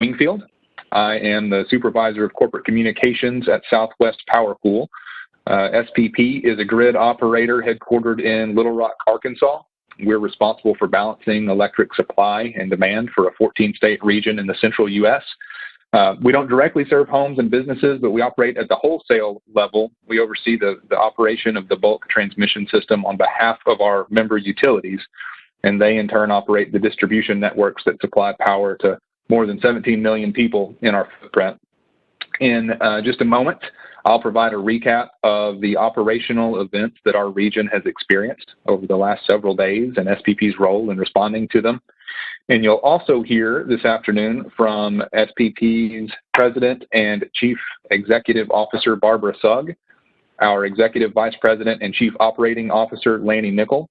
Wingfield. I am the Supervisor of Corporate Communications at Southwest Power Pool. SPP is a grid operator headquartered in Little Rock, Arkansas. We're responsible for balancing electric supply and demand for a 14-state region in the central U.S. We don't directly serve homes and businesses, but we operate at the wholesale level. We oversee the operation of the bulk transmission system on behalf of our member utilities, and they in turn operate the distribution networks that supply power to more than 17 million people in our footprint. In just a moment, I'll provide a recap of the operational events that our region has experienced over the last several days and SPP's role in responding to them. And you'll also hear this afternoon from SPP's President and Chief Executive Officer, Barbara Sugg, our Executive Vice President and Chief Operating Officer, Lanny Nickel,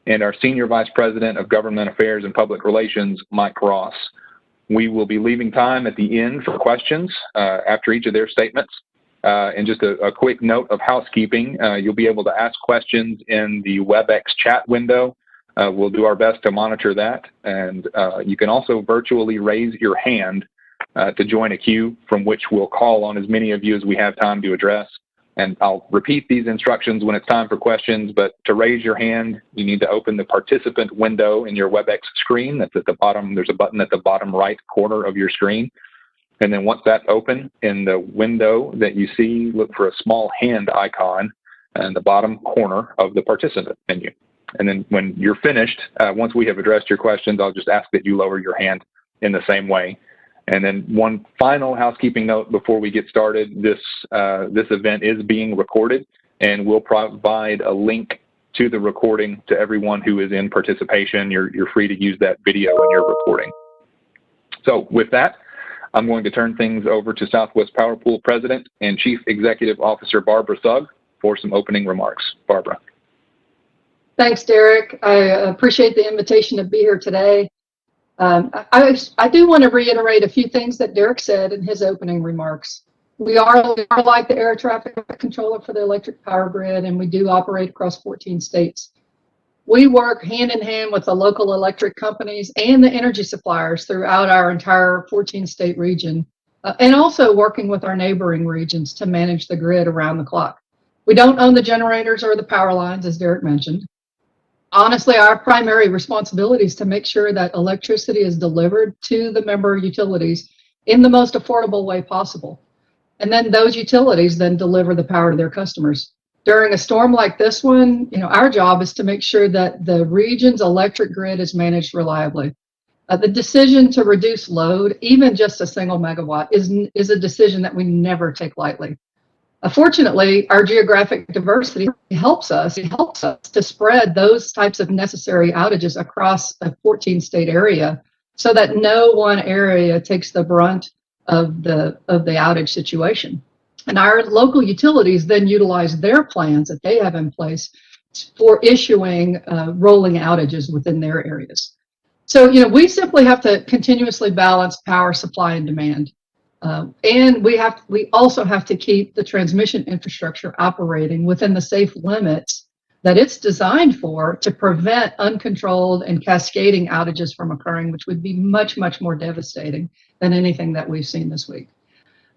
and our Senior Vice President of Government Affairs and Public Relations, Mike Ross. We will be leaving time at the end for questions after each of their statements. And just a quick note of housekeeping, you'll be able to ask questions in the WebEx chat window. We'll do our best to monitor that. And you can also virtually raise your hand to join a queue from which we'll call on as many of you as we have time to address. And I'll repeat these instructions when it's time for questions, but to raise your hand, you need to open the participant window in your WebEx screen. That's at the bottom. There's a button at the bottom right corner of your screen. And then once that's open, in the window that you see, look for a small hand icon in the bottom corner of the participant menu. And then when you're finished, once we have addressed your questions, I'll just ask that you lower your hand in the same way. And then one final housekeeping note before we get started, this event is being recorded, and we'll provide a link to the recording to everyone who is in participation. You're free to use that video in your recording. So with that, I'm going to turn things over to Southwest Power Pool President and Chief Executive Officer Barbara Sugg for some opening remarks. Barbara. Thanks, Derek. I appreciate the invitation to be here today. I do want to reiterate a few things that Derek said in his opening remarks. We are like the air traffic controller for the electric power grid, and we do operate across 14 states. We work hand in hand with the local electric companies and the energy suppliers throughout our entire 14-state region, and also working with our neighboring regions to manage the grid around the clock. We don't own the generators or the power lines, as Derek mentioned. Honestly, our primary responsibility is to make sure that electricity is delivered to the member utilities in the most affordable way possible. And then those utilities then deliver the power to their customers. During a storm like this one, our job is to make sure that the region's electric grid is managed reliably. The decision to reduce load, even just a single megawatt, is a decision that we never take lightly. Fortunately, our geographic diversity helps us to spread those types of necessary outages across a 14-state area so that no one area takes the brunt of the outage situation. And our local utilities then utilize their plans that they have in place for issuing rolling outages within their areas. So, we simply have to continuously balance power supply and demand. And we also have to keep the transmission infrastructure operating within the safe limits that it's designed for to prevent uncontrolled and cascading outages from occurring, which would be much, much more devastating than anything that we've seen this week.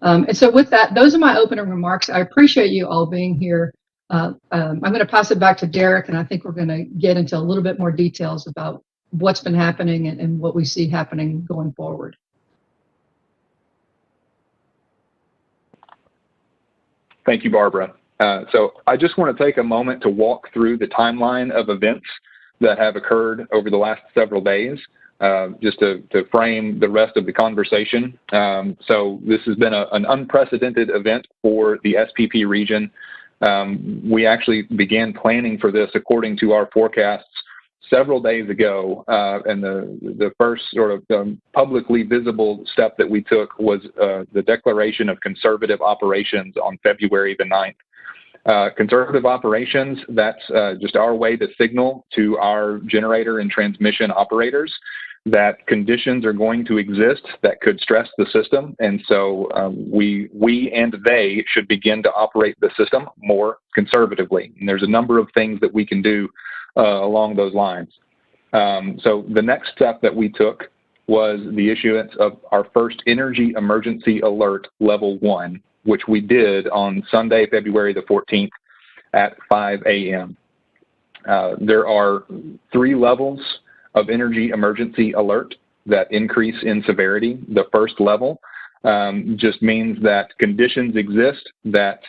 And so with that, those are my opening remarks. I appreciate you all being here. I'm going to pass it back to Derek, and I think we're going to get into a little bit more details about what's been happening and what we see happening going forward. Thank you, Barbara. So I just want to take a moment to walk through the timeline of events that have occurred over the last several days, just to frame the rest of the conversation. So this has been an unprecedented event for the SPP region. We actually began planning for this according to our forecasts several days ago, and the first sort of publicly visible step that we took was the declaration of conservative operations on February the 9th. Conservative operations, that's just our way to signal to our generator and transmission operators that conditions are going to exist that could stress the system, and so we and they should begin to operate the system more conservatively. And there's a number of things that we can do along those lines. So the next step that we took was the issuance of our first Energy Emergency Alert Level 1, which we did on Sunday, February the 14th at 5 a.m. There are 3 levels of Energy Emergency Alert that increase in severity. The first level just means that conditions exist that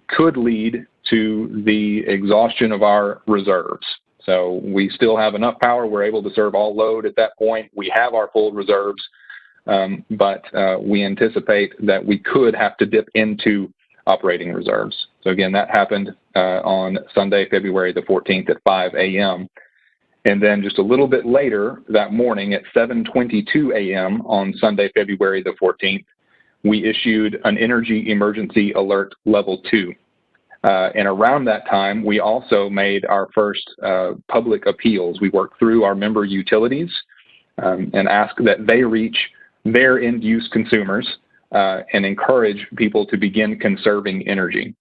could lead to the exhaustion of our reserves. So we still have enough power. We're able to serve all load at that point. We have our full reserves, but we anticipate that we could have to dip into operating reserves. So again, that happened on Sunday, February the 14th at 5 a.m. And then just a little bit later that morning at 7:22 a.m. on Sunday, February the 14th, we issued an Energy Emergency Alert Level 2. And around that time, we also made our first public appeals. We worked through our member utilities and asked that they reach their end-use consumers and encourage people to begin conserving energy.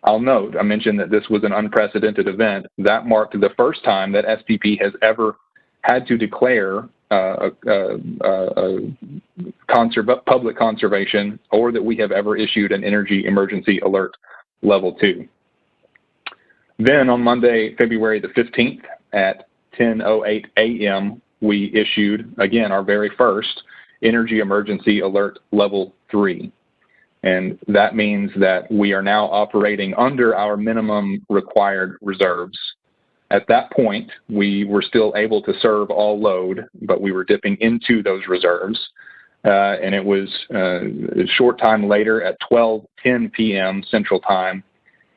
I'll note, I mentioned that this was an unprecedented event. That marked the first time that SPP has ever had to declare public conservation, or that we have ever issued an Energy Emergency Alert Level 2. Then on Monday, February the 15th at 10:08 a.m., we issued, again, our very first Energy Emergency Alert Level 3. And that means that we are now operating under our minimum required reserves. At that point, we were still able to serve all load, but we were dipping into those reserves. And it was a short time later at 12:10 p.m. Central Time,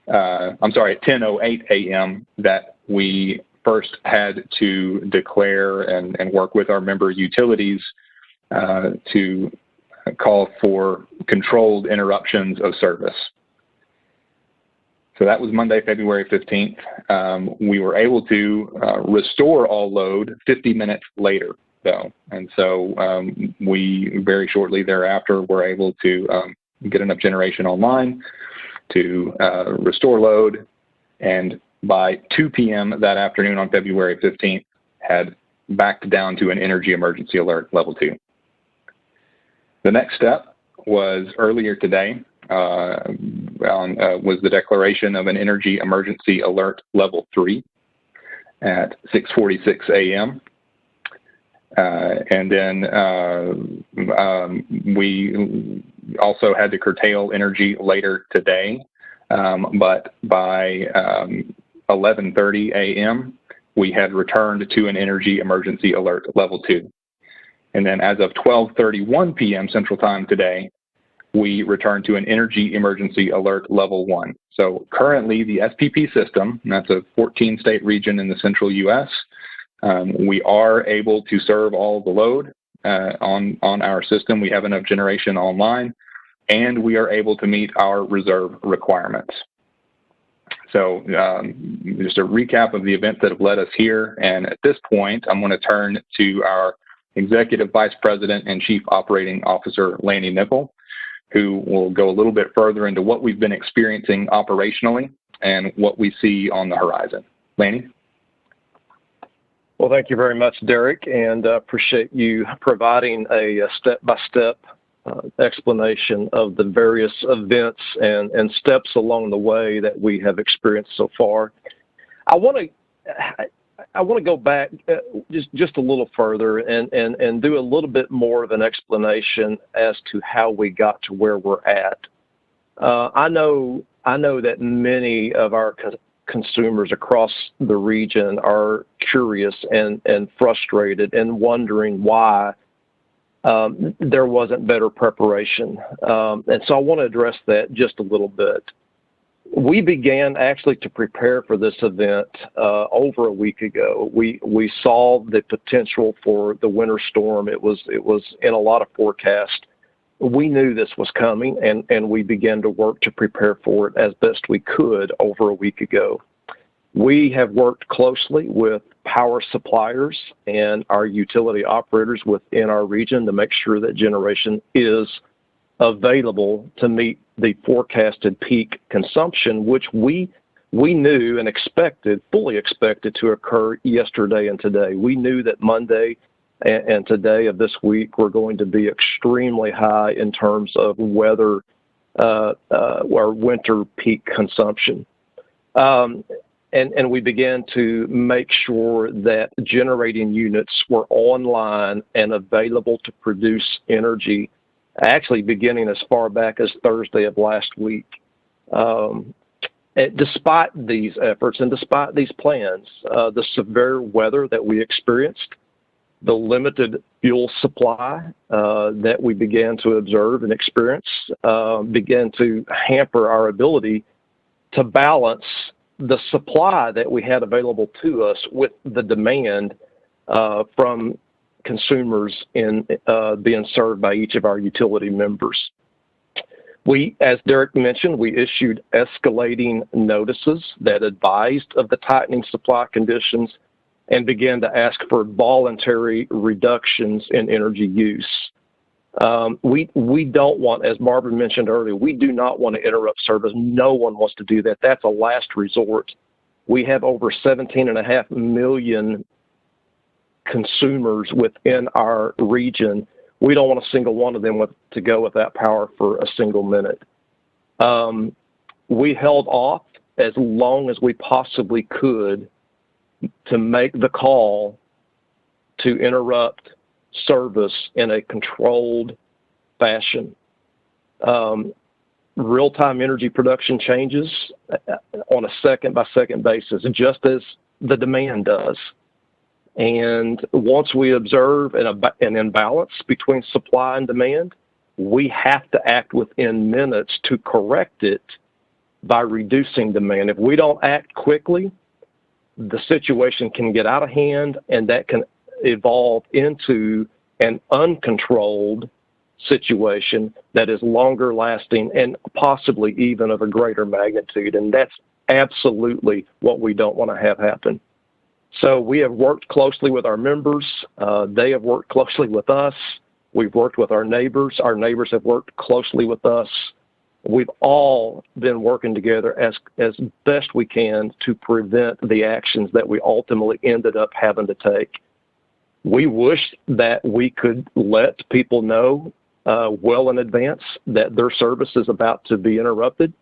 at 10:08 a.m. that we first had to declare and work with our member utilities to call for controlled interruptions of service. So that was Monday, February 15th. We were able to restore all load 50 minutes later, though. And so we very shortly thereafter were able to get enough generation online to restore load. And by 2 p.m. that afternoon on February 15th, had backed down to an Energy Emergency Alert Level 2. The next step was earlier today, was the declaration of an Energy Emergency Alert Level 3 at 6:46 a.m. And then we also had to curtail energy later today, but by 11:30 a.m., we had returned to an Energy Emergency Alert Level 2. And then as of 12:31 p.m. Central Time today, we returned to an Energy Emergency Alert Level 1. So currently the SPP system, and that's a 14-state region in the central U.S., we are able to serve all the load on our system. We have enough generation online, and we are able to meet our reserve requirements. So just a recap of the events that have led us here. And at this point, I'm going to turn to our Executive Vice President and Chief Operating Officer, Lanny Nipple, who will go a little bit further into what we've been experiencing operationally and what we see on the horizon. Lanny? Well, thank you very much, Derek, and appreciate you providing a step-by-step explanation of the various events and steps along the way that we have experienced so far. I want to go back just a little further and do a little bit more of an explanation as to how we got to where we're at. I know that many of our consumers across the region are curious and frustrated and wondering why there wasn't better preparation. And so I want to address that just a little bit. We began actually to prepare for this event over a week ago. We saw the potential for the winter storm. It was in a lot of forecasts. We knew this was coming, and we began to work to prepare for it as best we could over a week ago. We have worked closely with power suppliers and our utility operators within our region to make sure that generation is available to meet the forecasted peak consumption, which we knew and fully expected to occur yesterday and today. We knew that Monday and today of this week, we're going to be extremely high in terms of weather or winter peak consumption. And we began to make sure that generating units were online and available to produce energy, actually beginning as far back as Thursday of last week. Despite these efforts and despite these plans, the severe weather that we experienced, the limited fuel supply that we began to observe and experience began to hamper our ability to balance the supply that we had available to us with the demand from consumers in being served by each of our utility members. We, as Derek mentioned, we issued escalating notices that advised of the tightening supply conditions and began to ask for voluntary reductions in energy use. We don't want, as Barbara mentioned earlier, we do not want to interrupt service. No one wants to do that. That's a last resort. We have over 17.5 million consumers within our region. We don't want a single one of them to go without power for a single minute. We held off as long as we possibly could to make the call to interrupt service in a controlled fashion. Real-time energy production changes on a second-by-second basis, just as the demand does. And once we observe an imbalance between supply and demand, we have to act within minutes to correct it by reducing demand. If we don't act quickly, the situation can get out of hand, and that can evolve into an uncontrolled situation that is longer lasting and possibly even of a greater magnitude. And that's absolutely what we don't want to have happen. So we have worked closely with our members. They have worked closely with us. We've worked with our neighbors. Our neighbors have worked closely with us. We've all been working together as best we can to prevent the actions that we ultimately ended up having to take. We wish that we could let people know well in advance that their service is about to be interrupted.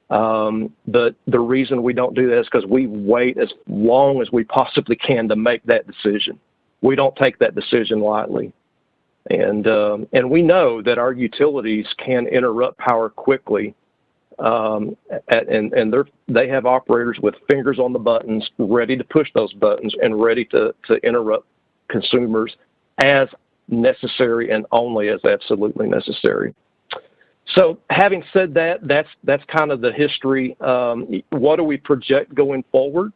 But the reason we don't do that is because we wait as long as we possibly can to make that decision. We don't take that decision lightly. And we know that our utilities can interrupt power quickly, and they have operators with fingers on the buttons, ready to push those buttons and ready to interrupt consumers as necessary and only as absolutely necessary. So having said that, that's kind of the history. What do we project going forward?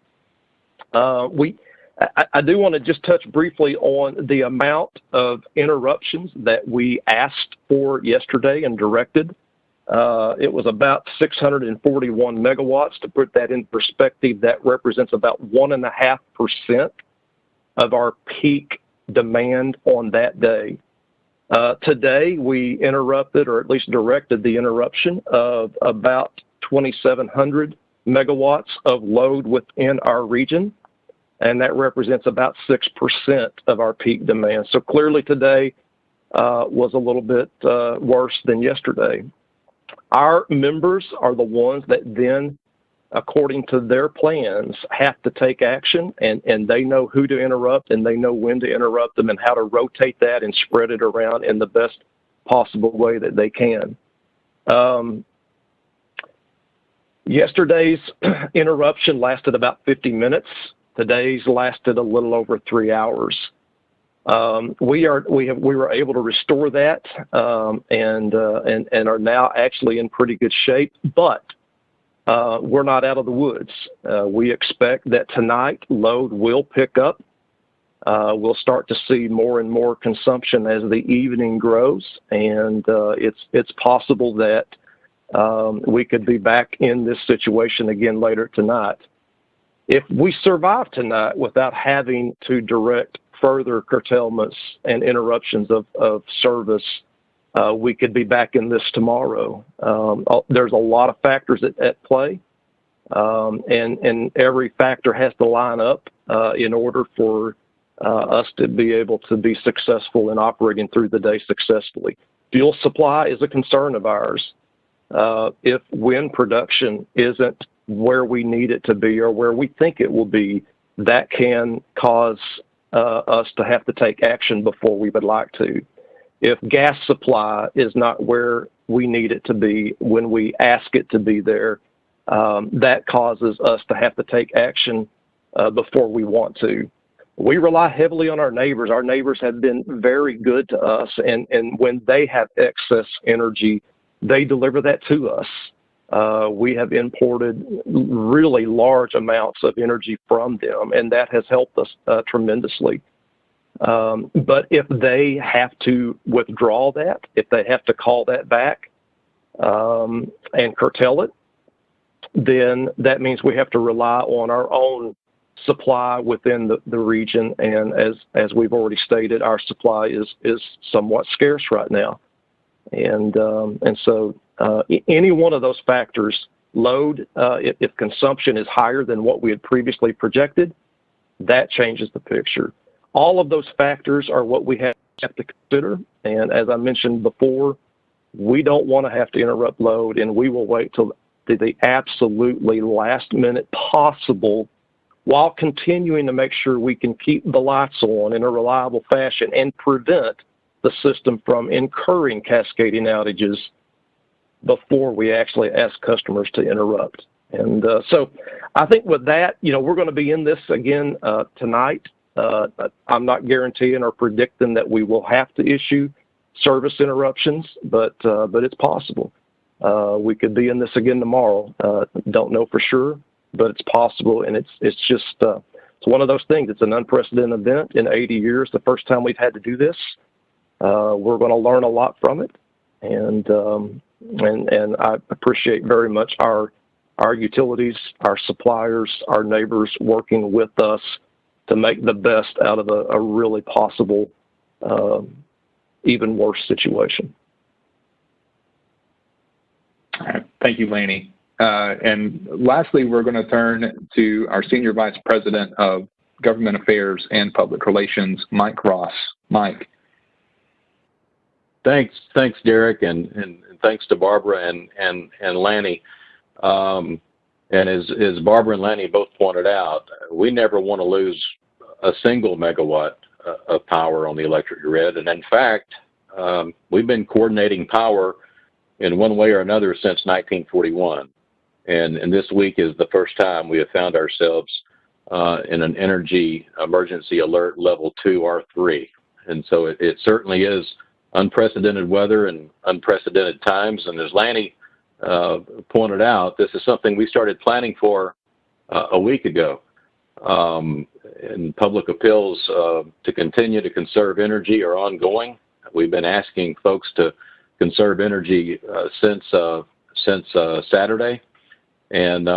I do want to just touch briefly on the amount of interruptions that we asked for yesterday and directed. It was about 641 megawatts. To put that in perspective, that represents about 1.5% of our peak demand on that day. Today, we interrupted, or at least directed the interruption of about 2,700 megawatts of load within our region, and that represents about 6% of our peak demand. So clearly today was a little bit worse than yesterday. Our members are the ones that then, according to their plans, have to take action, and they know who to interrupt, and they know when to interrupt them and how to rotate that and spread it around in the best possible way that they can. Yesterday's interruption lasted about 50 minutes. Today's lasted a little over 3 hours. We were able to restore that and are now actually in pretty good shape, but we're not out of the woods. We expect that tonight load will pick up. We'll start to see more and more consumption as the evening grows, and it's possible that we could be back in this situation again later tonight. If we survive tonight without having to direct further curtailments and interruptions of service, we could be back in this tomorrow. There's a lot of factors at play, and every factor has to line up in order for us to be able to be successful in operating through the day successfully. Fuel supply is a concern of ours. If wind production isn't where we need it to be or where we think it will be, that can cause us to have to take action before we would like to. If gas supply is not where we need it to be when we ask it to be there, that causes us to have to take action before we want to. We rely heavily on our neighbors. Our neighbors have been very good to us, and when they have excess energy, they deliver that to us. We have imported really large amounts of energy from them, and that has helped us tremendously. But if they have to withdraw that, if they have to call that back and curtail it, then that means we have to rely on our own supply within the region. And as we've already stated, our supply is somewhat scarce right now. And so any one of those factors, load, if consumption is higher than what we had previously projected, that changes the picture. All of those factors are what we have to consider. And as I mentioned before, we don't want to have to interrupt load, and we will wait till the absolutely last minute possible while continuing to make sure we can keep the lights on in a reliable fashion and prevent the system from incurring cascading outages before we actually ask customers to interrupt. And so I think with that, we're going to be in this again tonight. I'm not guaranteeing or predicting that we will have to issue service interruptions, but it's possible. We could be in this again tomorrow. Don't know for sure, but it's possible, and it's just it's one of those things. It's an unprecedented event in 80 years. The first time we've had to do this. We're going to learn a lot from it, and I appreciate very much our utilities, our suppliers, our neighbors working with us to make the best out of a really possible, even worse situation. All right. Thank you, Lanny. And lastly, we're going to turn to our Senior Vice President of Government Affairs and Public Relations, Mike Ross. Mike. Thanks, Derek, and thanks to Barbara and Lanny. And as Barbara and Lanny both pointed out, we never want to lose a single megawatt of power on the electric grid. And in fact, we've been coordinating power in one way or another since 1941. And this week is the first time we have found ourselves in an energy emergency alert level 2 R3. And so it certainly is unprecedented weather and unprecedented times. And as Lanny pointed out, this is something we started planning for a week ago. And public appeals to continue to conserve energy are ongoing. We've been asking folks to conserve energy since Saturday. And,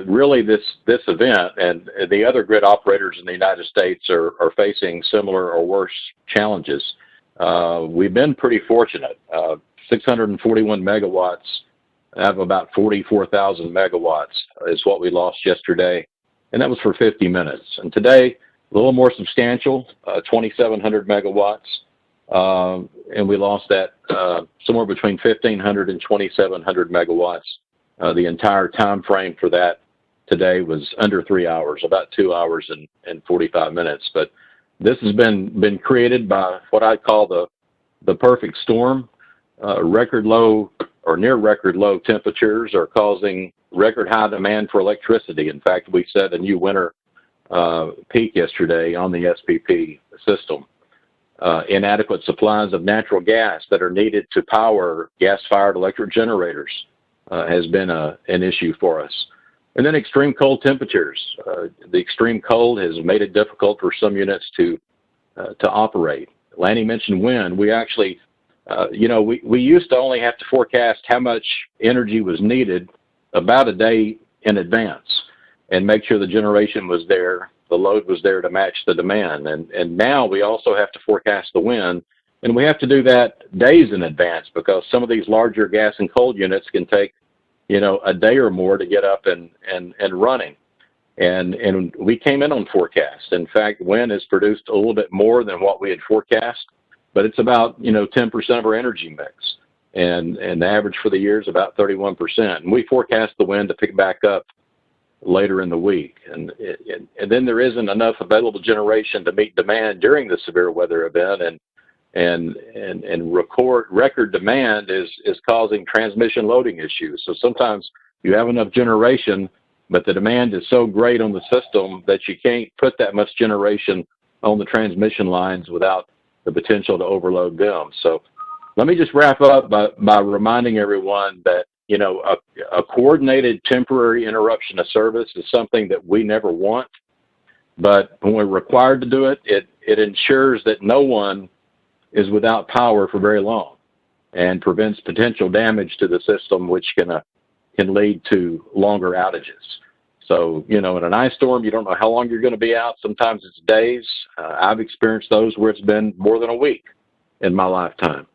really this event and the other grid operators in the United States are facing similar or worse challenges. We've been pretty fortunate. 641 megawatts out of about 44,000 megawatts is what we lost yesterday. And that was for 50 minutes. And today, a little more substantial, 2,700 megawatts. And we lost that somewhere between 1,500 and 2,700 megawatts. The entire time frame for that today was under 3 hours, about 2 hours and 45 minutes. But this has been created by what I call the perfect storm. Record low or near record low temperatures are causing record high demand for electricity. In fact, we set a new winter peak yesterday on the SPP system. Inadequate supplies of natural gas that are needed to power gas-fired electric generators has been an issue for us. And then extreme cold temperatures. The extreme cold has made it difficult for some units to operate. Lanny mentioned wind. We actually, we used to only have to forecast how much energy was needed about a day in advance and make sure the generation was there, the load was there to match the demand. And now we also have to forecast the wind, and we have to do that days in advance because some of these larger gas and cold units can take, a day or more to get up and running. And we came in on forecast. In fact, wind has produced a little bit more than what we had forecast, but it's about 10% of our energy mix, and the average for the year is about 31%. And we forecast the wind to pick back up later in the week, and then there isn't enough available generation to meet demand during the severe weather event, and record demand is causing transmission loading issues. So sometimes you have enough generation, but the demand is so great on the system that you can't put that much generation on the transmission lines without the potential to overload them. So let me just wrap up by reminding everyone that a coordinated temporary interruption of service is something that we never want, but when we're required to do it, it ensures that no one is without power for very long and prevents potential damage to the system, which can lead to longer outages. So, in an ice storm, you don't know how long you're going to be out. Sometimes it's days. I've experienced those where it's been more than a week in my lifetime.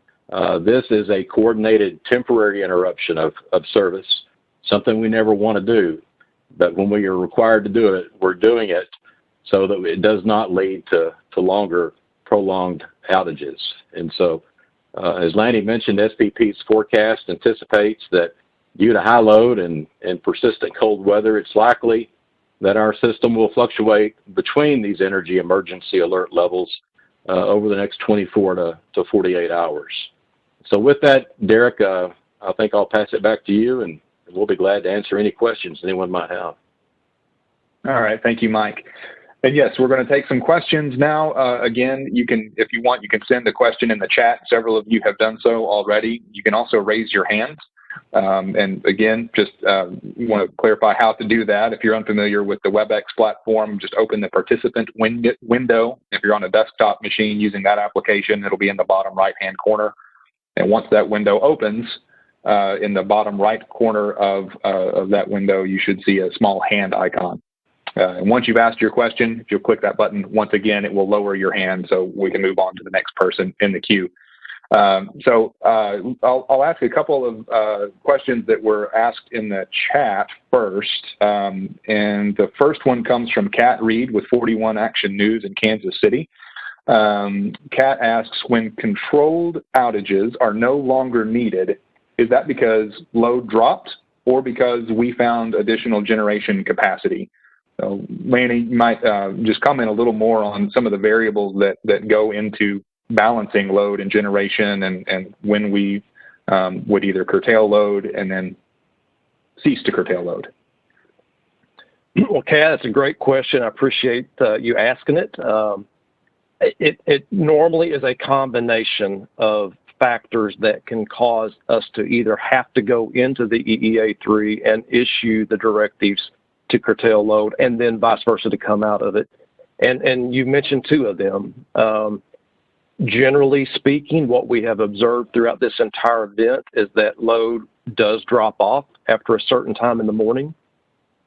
This is a coordinated temporary interruption of service, something we never want to do. But when we are required to do it, we're doing it so that it does not lead to longer, prolonged outages. And so, as Lanny mentioned, SPP's forecast anticipates that due to high load and persistent cold weather, it's likely that our system will fluctuate between these energy emergency alert levels over the next 24 to 48 hours. So with that, Derek, I think I'll pass it back to you, and we'll be glad to answer any questions anyone might have. All right. Thank you, Mike. And yes, we're going to take some questions now. Again, if you want, you can send a question in the chat. Several of you have done so already. You can also raise your hand. And again, just want to clarify how to do that. If you're unfamiliar with the WebEx platform, just open the participant window. If you're on a desktop machine using that application, it'll be in the bottom right-hand corner. And once that window opens, in the bottom right corner of that window, you should see a small hand icon. And once you've asked your question, if you'll click that button once again, it will lower your hand so we can move on to the next person in the queue. So I'll ask a couple of questions that were asked in the chat first. And the first one comes from Kat Reed with 41 Action News in Kansas City. Kat asks, when controlled outages are no longer needed, is that because load dropped or because we found additional generation capacity? So Lanny, you might just comment a little more on some of the variables that go into balancing load and generation, and when we would either curtail load and then cease to curtail load. Well, Kat, that's a great question. I appreciate you asking it. It normally is a combination of factors that can cause us to either have to go into the EEA3 and issue the directives to curtail load, and then vice versa to come out of it. And you mentioned two of them. Generally speaking, what we have observed throughout this entire event is that load does drop off after a certain time in the morning,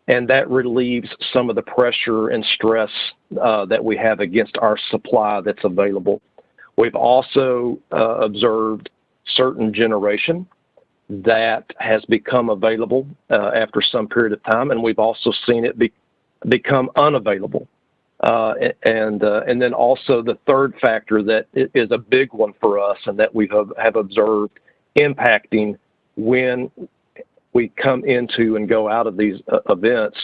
and that relieves some of the pressure and stress that we have against our supply that's available. We've also observed certain generation that has become available after some period of time, and we've also seen it become unavailable. And then also the third factor that is a big one for us and that we have observed impacting when we come into and go out of these events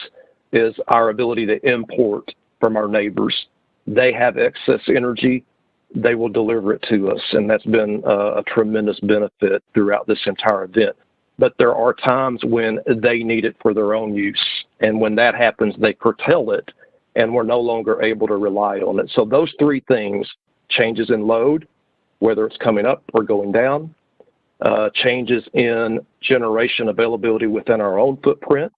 is our ability to import from our neighbors. They have excess energy. They will deliver it to us, and that's been a tremendous benefit throughout this entire event. But there are times when they need it for their own use, and when that happens, they curtail it, and we're no longer able to rely on it. So those three things, changes in load, whether it's coming up or going down, changes in generation availability within our own footprint,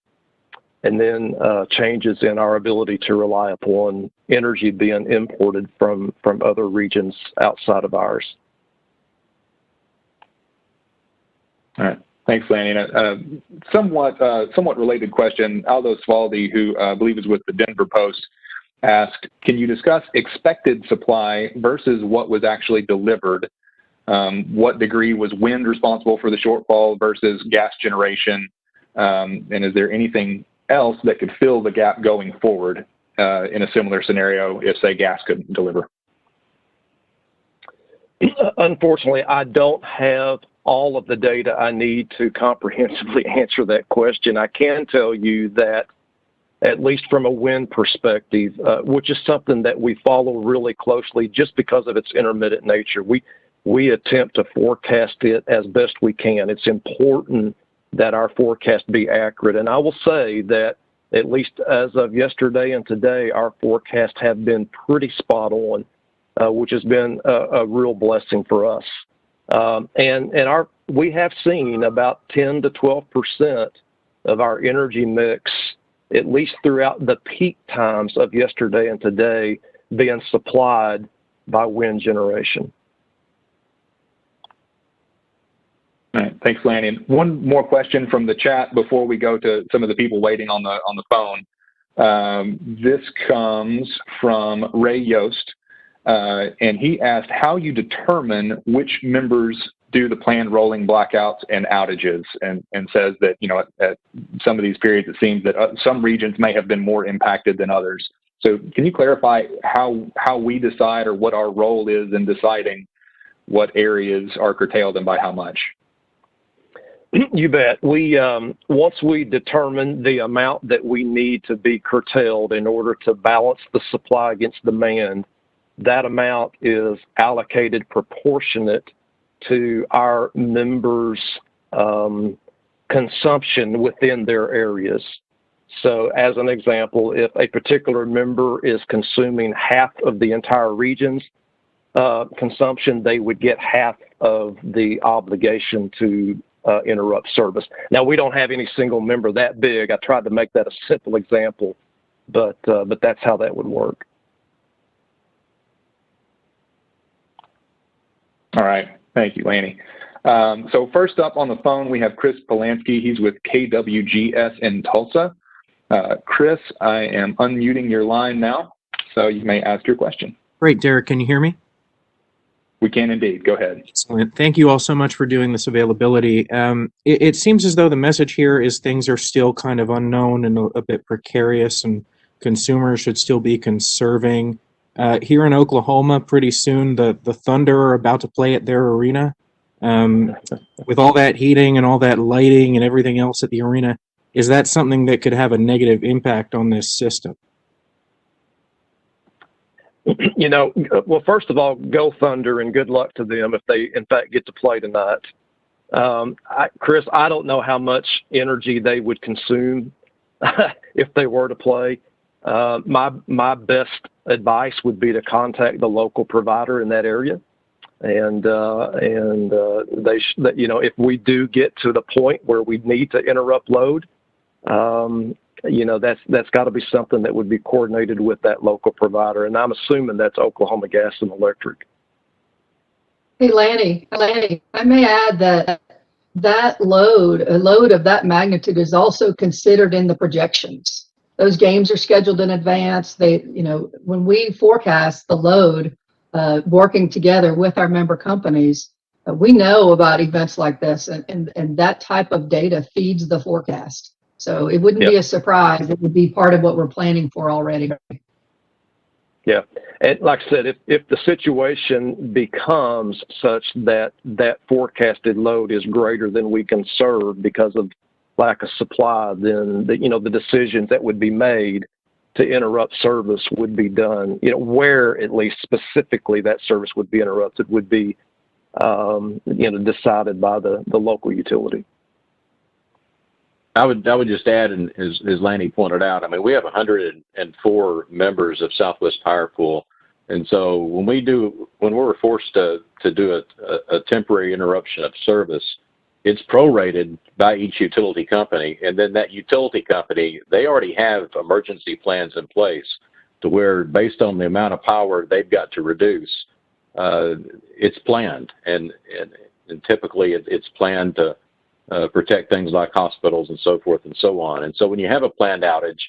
and then changes in our ability to rely upon energy being imported from other regions outside of ours. All right. Thanks, Lanny. Somewhat related question. Aldo Svaldi, who I believe is with the Denver Post, asked, can you discuss expected supply versus what was actually delivered? What degree was wind responsible for the shortfall versus gas generation? And is there anything else that could fill the gap going forward in a similar scenario if, say, gas couldn't deliver? Unfortunately, I don't have all of the data I need to comprehensively answer that question. I can tell you that, at least from a wind perspective, which is something that we follow really closely just because of its intermittent nature, we attempt to forecast it as best we can. It's important that our forecast be accurate. And I will say that, at least as of yesterday and today, our forecasts have been pretty spot on, which has been a real blessing for us. We have seen about 10 to 12% of our energy mix, at least throughout the peak times of yesterday and today, being supplied by wind generation. All right, thanks, Lanny. And one more question from the chat before we go to some of the people waiting on the phone. This comes from Ray Yost, and he asked how you determine which members do the planned rolling blackouts and outages, and says that, you know, at some of these periods it seems that some regions may have been more impacted than others. So can you clarify how we decide, or what our role is in deciding what areas are curtailed and by how much? You bet. We once we determine the amount that we need to be curtailed in order to balance the supply against demand, that amount is allocated proportionate to our members' consumption within their areas. So, as an example, if a particular member is consuming half of the entire region's consumption, they would get half of the obligation to interrupt service. Now, we don't have any single member that big. I tried to make that a simple example, but that's how that would work. All right. Thank you, Lanny. So first up on the phone, we have Chris Polanski. He's with KWGS in Tulsa. Chris, I am unmuting your line now, so you may ask your question. Great, Derek. Can you hear me? We can indeed. Go ahead. Excellent. Thank you all so much for doing this availability. It seems as though the message here is things are still kind of unknown and a bit precarious, and consumers should still be conserving. Here in Oklahoma, pretty soon the Thunder are about to play at their arena. With all that heating and all that lighting and everything else at the arena, is that something that could have a negative impact on this system? You know, well, first of all, go Thunder, and good luck to them if they, in fact, get to play tonight. Chris, I don't know how much energy they would consume if they were to play. My best advice would be to contact the local provider in that area, and you know, if we do get to the point where we need to interrupt load, you know, that's got to be something that would be coordinated with that local provider, and I'm assuming that's Oklahoma Gas and Electric. Hey, Lanny, I may add that a load of that magnitude is also considered in the projections. Those games are scheduled in advance. They, you know, when we forecast the load, working together with our member companies, we know about events like this, and that type of data feeds the forecast. So it wouldn't be a surprise. It would be part of what we're planning for already. Yeah, and like I said, if the situation becomes such that that forecasted load is greater than we can serve because of lack of supply, then the decisions that would be made to interrupt service would be done. You know, where at least specifically that service would be interrupted would be decided by the local utility. I would just add, and as Lanny pointed out, I mean, we have 104 members of Southwest Power Pool, and so when we're forced to do a temporary interruption of service, it's prorated by each utility company, and then that utility company, they already have emergency plans in place to where, based on the amount of power they've got to reduce, it's planned, and typically it's planned to protect things like hospitals and so forth and so on. And so when you have a planned outage,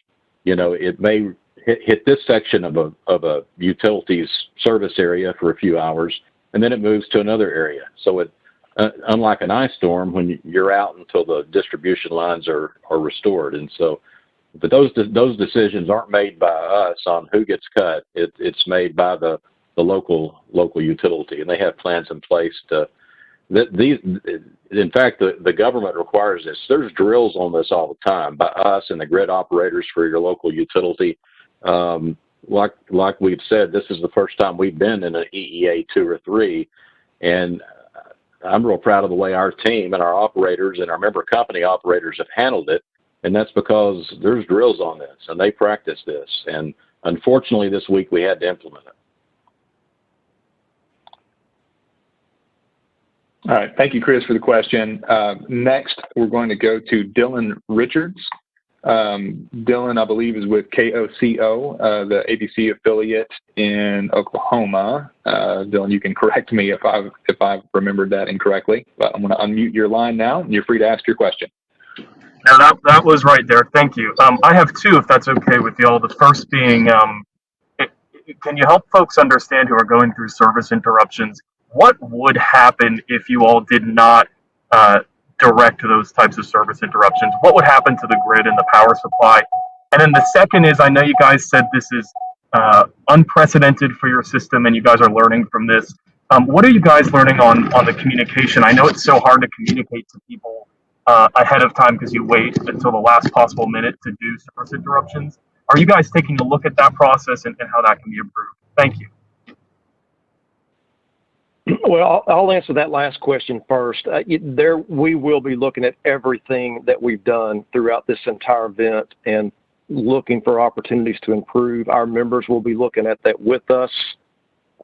you know, it may hit this section of a utility's service area for a few hours, and then it moves to another area. So it, unlike an ice storm, when you're out until the distribution lines are restored. And so But those decisions aren't made by us on who gets cut. It's made by the local utility, and they have plans in place to. In fact, the government requires this. There's drills on this all the time by us and the grid operators for your local utility. Like we've said, this is the first time we've been in an EEA 2 or 3, and I'm real proud of the way our team and our operators and our member company operators have handled it, and that's because there's drills on this, and they practice this, and unfortunately this week we had to implement it. All right. Thank you, Chris, for the question. Next, we're going to go to Dylan Richards. Dylan, I believe, is with KOCO, the ABC affiliate in Oklahoma. Dylan, you can correct me if I've remembered that incorrectly, but I'm going to unmute your line now, and you're free to ask your question. No, that was right, Derek. Thank you. I have two, if that's okay with y'all. The first being, can you help folks understand who are going through service interruptions? What would happen if you all did not direct those types of service interruptions? What would happen to the grid and the power supply? And then the second is, I know you guys said this is unprecedented for your system and you guys are learning from this. What are you guys learning on the communication? I know it's so hard to communicate to people ahead of time because you wait until the last possible minute to do service interruptions. Are you guys taking a look at that process and how that can be improved? Thank you. Well, I'll answer that last question first. We will be looking at everything that we've done throughout this entire event and looking for opportunities to improve. Our members will be looking at that with us,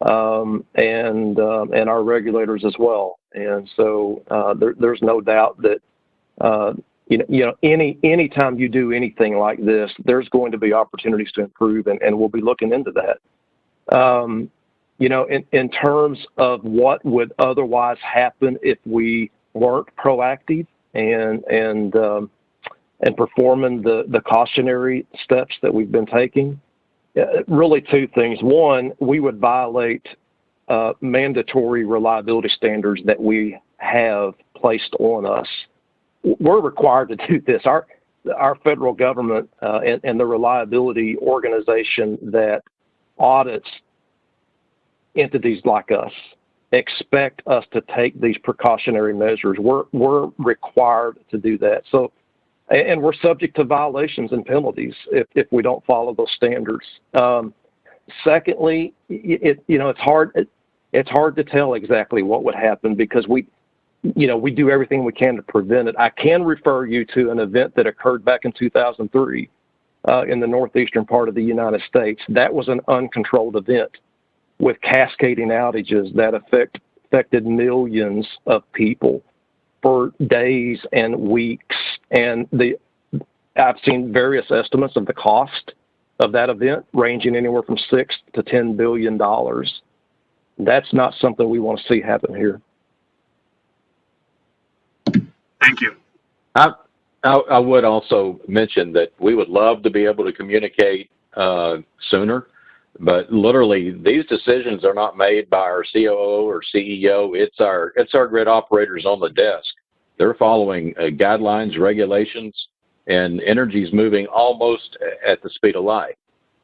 and our regulators as well. And so there's no doubt that any time you do anything like this, there's going to be opportunities to improve, and we'll be looking into that. In terms of what would otherwise happen if we weren't proactive and performing the cautionary steps that we've been taking, really two things. One, we would violate mandatory reliability standards that we have placed on us. We're required to do this. Our federal government and the reliability organization that audits entities like us expect us to take these precautionary measures. We're required to do that. So, and we're subject to violations and penalties if we don't follow those standards. Secondly, it's hard to tell exactly what would happen because we do everything we can to prevent it. I can refer you to an event that occurred back in 2003 in the northeastern part of the United States. That was an uncontrolled event with cascading outages that affected millions of people for days and weeks. And I've seen various estimates of the cost of that event ranging anywhere from $6 to $10 billion. That's not something we want to see happen here. Thank you. I would also mention that we would love to be able to communicate sooner. But literally, these decisions are not made by our COO or CEO. It's our grid operators on the desk. They're following guidelines, regulations, and energy is moving almost at the speed of light.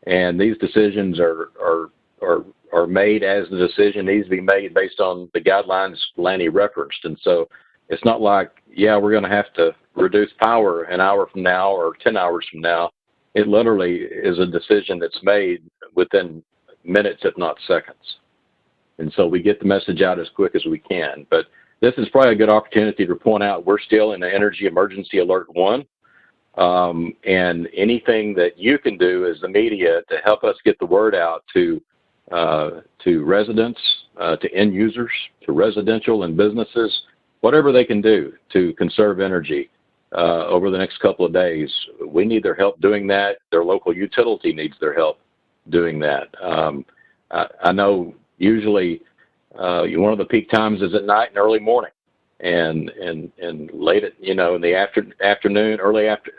And these decisions are made as the decision needs to be made based on the guidelines Lanny referenced. And so it's not like, we're going to have to reduce power an hour from now or 10 hours from now. It literally is a decision that's made within minutes, if not seconds. And so we get the message out as quick as we can. But this is probably a good opportunity to point out we're still in the Energy Emergency Alert 1. And anything that you can do as the media to help us get the word out to residents, to end users, to residential and businesses, whatever they can do to conserve energy. Over the next couple of days, we need their help doing that. Their local utility needs their help doing that. I know usually one of the peak times is at night and early morning, and late at in the afternoon,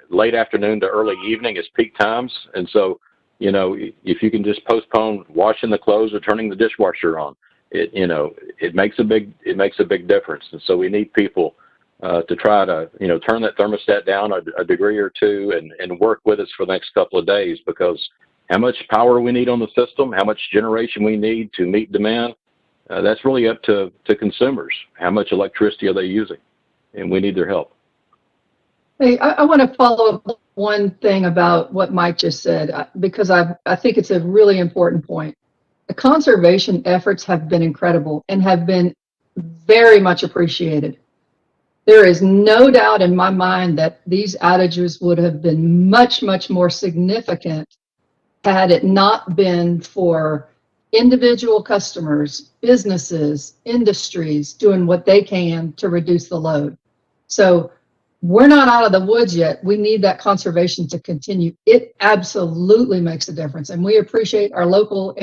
late afternoon to early evening is peak times. And so if you can just postpone washing the clothes or turning the dishwasher on, it makes a big difference. And so we need people to try to, turn that thermostat down a degree or two and work with us for the next couple of days, because how much power we need on the system, how much generation we need to meet demand, that's really up to consumers. How much electricity are they using? And we need their help. Hey, I want to follow up one thing about what Mike just said, because I think it's a really important point. The conservation efforts have been incredible and have been very much appreciated. There is no doubt in my mind that these outages would have been much, much more significant had it not been for individual customers, businesses, industries doing what they can to reduce the load. So we're not out of the woods yet. We need that conservation to continue. It absolutely makes a difference. And we appreciate our local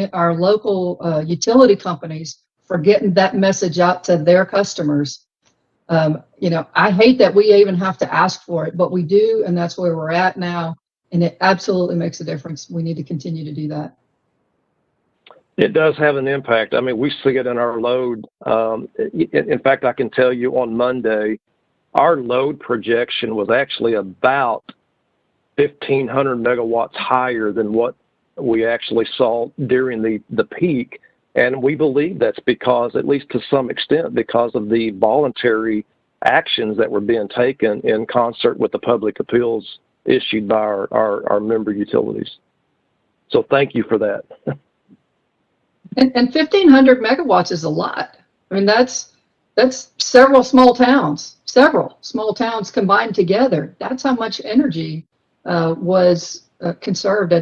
utility companies for getting that message out to their customers. I hate that we even have to ask for it, but we do, and that's where we're at now. And it absolutely makes a difference. We need to continue to do that. It does have an impact. I mean, we see it in our load. In fact, I can tell you on Monday, our load projection was actually about 1,500 megawatts higher than what we actually saw during the peak. And we believe that's because, at least to some extent, because of the voluntary actions that were being taken in concert with the public appeals issued by our member utilities. So thank you for that. And 1,500 megawatts is a lot. I mean, that's several small towns combined together. That's how much energy was conserved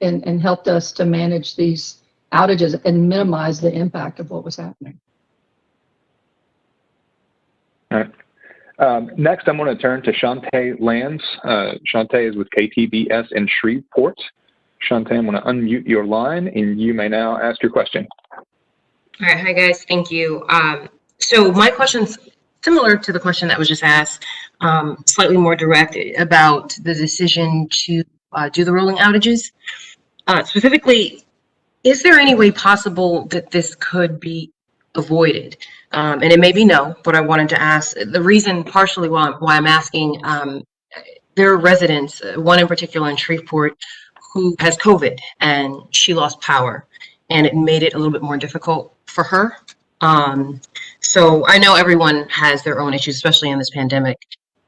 and helped us to manage these outages and minimize the impact of what was happening. All right. Next, I'm going to turn to Shantae Lands. Shantae is with KTBS in Shreveport. Shantae, I'm going to unmute your line, and you may now ask your question. All right. Hi, guys. Thank you. So my question's similar to the question that was just asked, slightly more direct about the decision to do the rolling outages. Specifically, is there any way possible that this could be avoided? And it may be no, but I wanted to ask. The reason partially why I'm asking, there are residents, one in particular in Shreveport, who has COVID, and she lost power, and it made it a little bit more difficult for her. So I know everyone has their own issues, especially in this pandemic,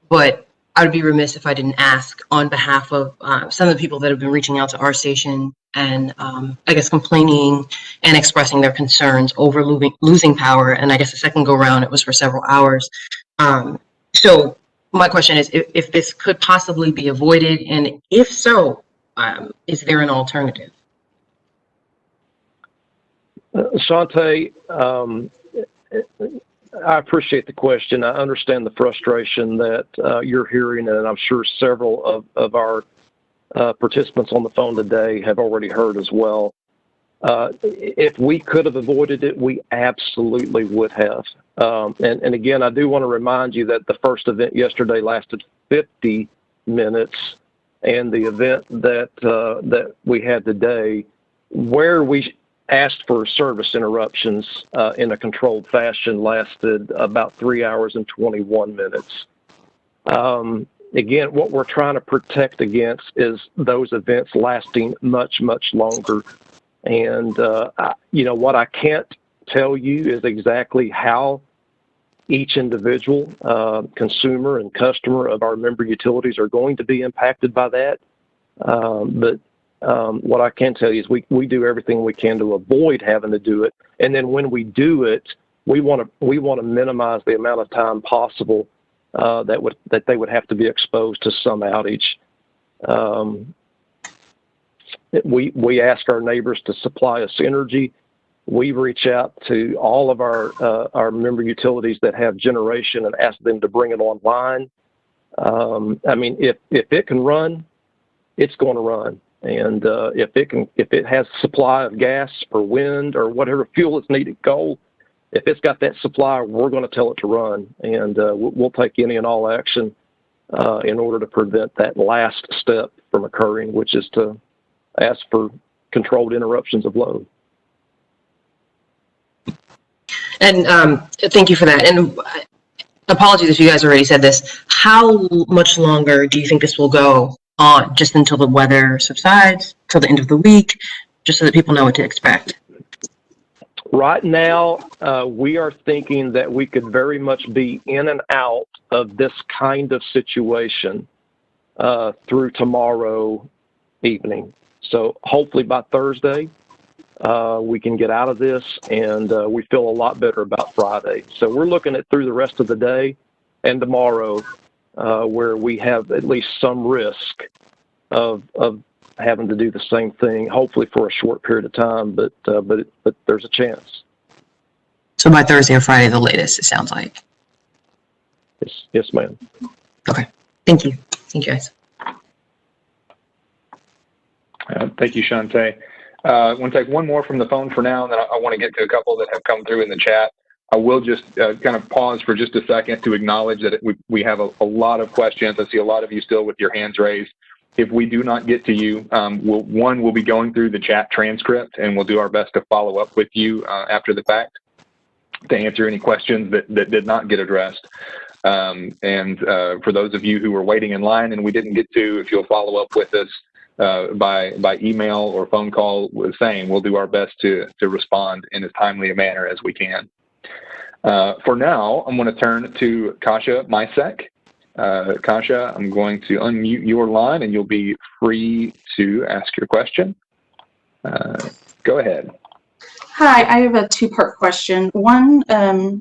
but I would be remiss if I didn't ask on behalf of some of the people that have been reaching out to our station and I guess complaining and expressing their concerns over losing power. And I guess the second go round, it was for several hours. So my question is if this could possibly be avoided, and if so, is there an alternative? Shantae, I appreciate the question. I understand the frustration that you're hearing, and I'm sure several of our participants on the phone today have already heard as well. If we could have avoided it, we absolutely would have. And again, I do want to remind you that the first event yesterday lasted 50 minutes, and the event that we had today, where we asked for service interruptions in a controlled fashion, lasted about 3 hours and 21 minutes. Again, what we're trying to protect against is those events lasting much, much longer. And, what I can't tell you is exactly how each individual consumer and customer of our member utilities are going to be impacted by that. But what I can tell you is we do everything we can to avoid having to do it. And then when we do it, we want to minimize the amount of time possible that they would have to be exposed to some outage. We ask our neighbors to supply us energy. We reach out to all of our member utilities that have generation and ask them to bring it online. I mean, if it can run, it's going to run. And if it has supply of gas or wind or whatever fuel is needed, coal, if it's got that supply, we're going to tell it to run. And we'll take any and all action in order to prevent that last step from occurring, which is to ask for controlled interruptions of load. And thank you for that. And apologies if you guys already said this. How much longer do you think this will go on, just until the weather subsides, till the end of the week, just so that people know what to expect? Right now, we are thinking that we could very much be in and out of this kind of situation through tomorrow evening. So hopefully by Thursday, we can get out of this, and we feel a lot better about Friday. So we're looking at through the rest of the day and tomorrow where we have at least some risk of having to do the same thing, hopefully for a short period of time, but there's a chance. So by Thursday or Friday, the latest, it sounds like. Yes, ma'am. Okay. Thank you. Thank you, guys. Thank you, Shantae. I want to take one more from the phone for now, and then I want to get to a couple that have come through in the chat. I will just kind of pause for just a second to acknowledge that we have a lot of questions. I see a lot of you still with your hands raised. If we do not get to you, we'll be going through the chat transcript, and we'll do our best to follow up with you after the fact to answer any questions that did not get addressed. For those of you who were waiting in line and we didn't get to, if you'll follow up with us by email or phone call, saying we'll do our best to respond in as timely a manner as we can. For now, I'm going to turn to Kasia Mysek. Kasia, I'm going to unmute your line and you'll be free to ask your question. Go ahead. Hi, I have a two-part question. One,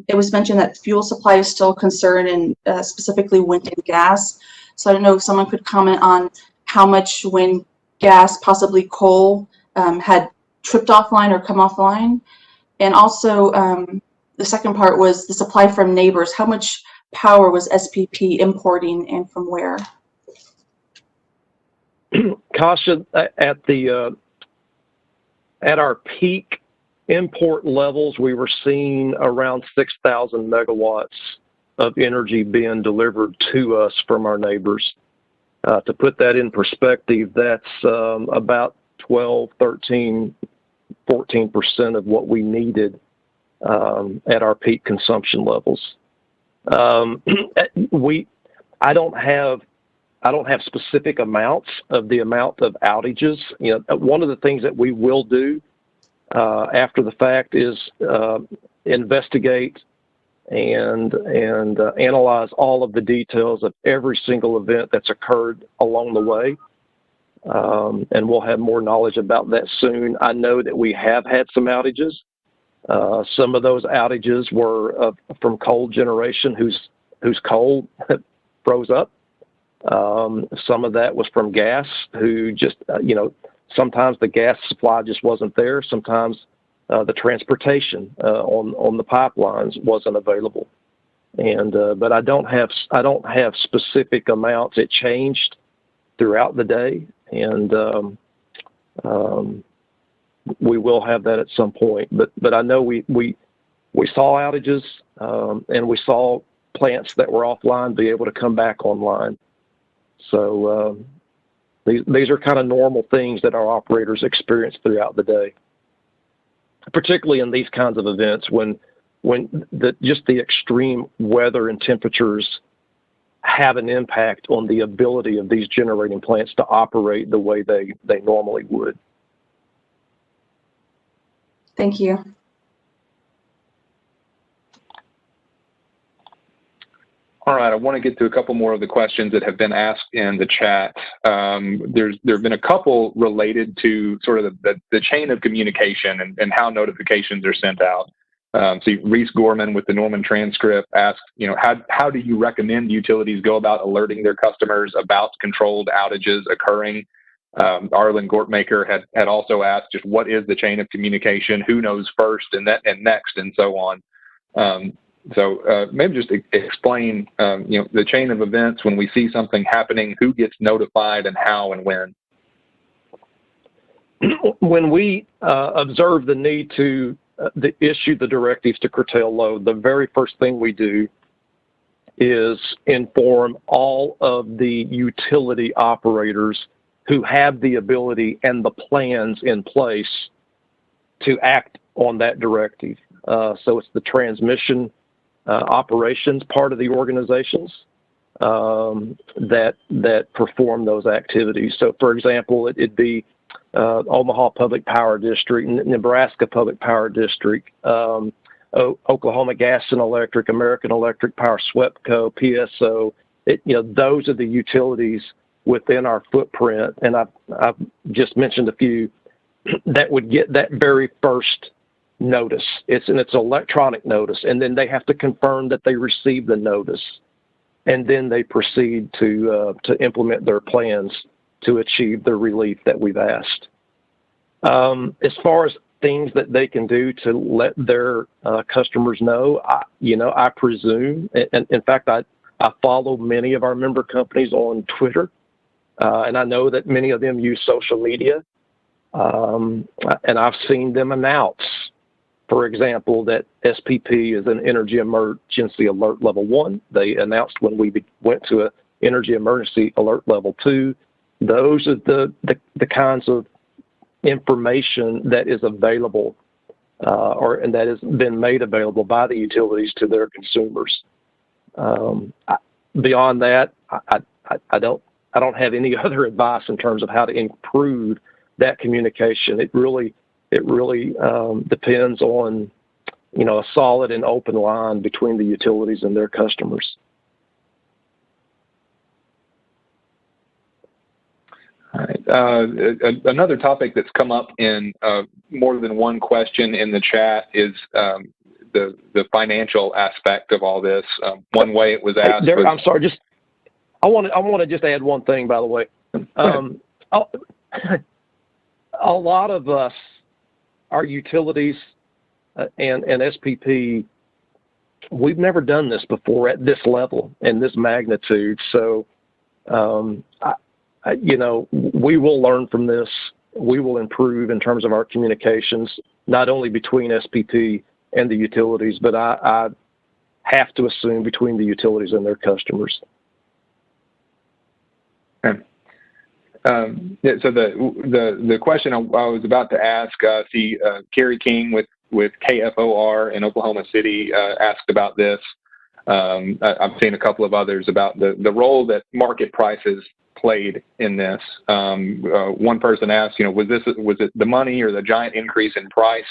it was mentioned that fuel supply is still a concern, and specifically wind and gas. So I don't know if someone could comment on how much wind, gas, possibly coal, had tripped offline or come offline. And also, the second part was the supply from neighbors. How much power was SPP importing and from where? Kasia, at our peak import levels, we were seeing around 6,000 megawatts of energy being delivered to us from our neighbors. To put that in perspective, that's about 12, 13, 14% of what we needed at our peak consumption levels. I don't have specific amounts of the amount of outages. You know, one of the things that we will do after the fact is investigate and analyze all of the details of every single event that's occurred along the way. And we'll have more knowledge about that soon. I know that we have had some outages. Some of those outages were from coal generation whose coal froze up. Some of that was from gas, who just, sometimes the gas supply just wasn't there. Sometimes the transportation on the pipelines wasn't available. But I don't have specific amounts. It changed throughout the day, and we will have that at some point. But I know we saw outages, and we saw plants that were offline be able to come back online. So these are kind of normal things that our operators experience throughout the day, particularly in these kinds of events when just the extreme weather and temperatures have an impact on the ability of these generating plants to operate the way they normally would. Thank you. All right, I want to get to a couple more of the questions that have been asked in the chat. There have been a couple related to sort of the chain of communication and how notifications are sent out. So Reese Gorman with the Norman transcript asked, how do you recommend utilities go about alerting their customers about controlled outages occurring? Arlen Gortmaker had also asked, just what is the chain of communication? Who knows first and next, and so on. So maybe just explain, the chain of events when we see something happening, who gets notified and how and when. When we observe the need to issue the directives to curtail load, the very first thing we do is inform all of the utility operators who have the ability and the plans in place to act on that directive. So it's the transmission operations part of the organizations that perform those activities. So, for example, it'd be Omaha Public Power District, Nebraska Public Power District, Oklahoma Gas and Electric, American Electric Power, SWEPCO, PSO. Those are the utilities within our footprint, and I've just mentioned a few that would get that very first notice. It's an electronic notice, and then they have to confirm that they received the notice, and then they proceed to implement their plans to achieve the relief that we've asked. As far as things that they can do to let their customers know, I presume, and in fact, I follow many of our member companies on Twitter, and I know that many of them use social media, and I've seen them announce, for example, that SPP is an energy emergency alert level 1. They announced when we went to an energy emergency alert level 2. Those are the kinds of information that is available and that has been made available by the utilities to their consumers. Beyond that, I don't have any other advice in terms of how to improve that communication. It really depends on a solid and open line between the utilities and their customers. All right. Another topic that's come up in more than one question in the chat is the financial aspect of all this. One way it was asked. Derek, I'm sorry. I want to just add one thing, by the way. A lot of us, our utilities and SPP, we've never done this before at this level and this magnitude. So, we will learn from this. We will improve in terms of our communications, not only between SPP and the utilities, but I have to assume between the utilities and their customers. Okay. So the question I was about to ask, Kerry King with KFOR in Oklahoma City asked about this. I've seen a couple of others about the role that market prices played in this. One person asked, was it the money or the giant increase in price,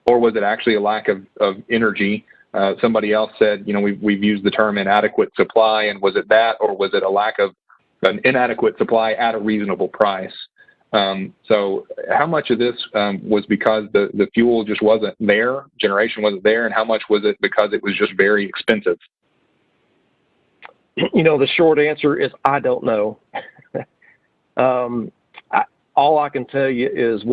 or was it actually a lack of energy? Somebody else said, we've used the term inadequate supply, and was it that, or was it a lack of an inadequate supply at a reasonable price? So how much of this was because the fuel just wasn't there, generation wasn't there, and how much was it because it was just very expensive? The short answer is I don't know. All I can tell you is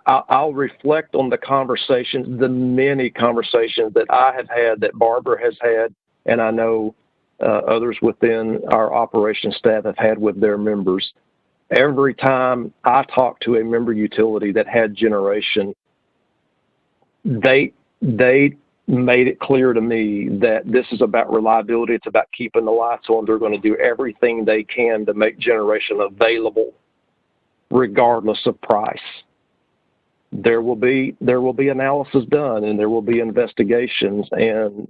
I'll reflect on the conversations, the many conversations that I have had, that Barbara has had, and I know others within our operations staff have had with their members. Every time I talk to a member utility that had generation, they made it clear to me that this is about reliability. It's about keeping the lights on. They're going to do everything they can to make generation available, regardless of price. There will be analysis done, and there will be investigations, and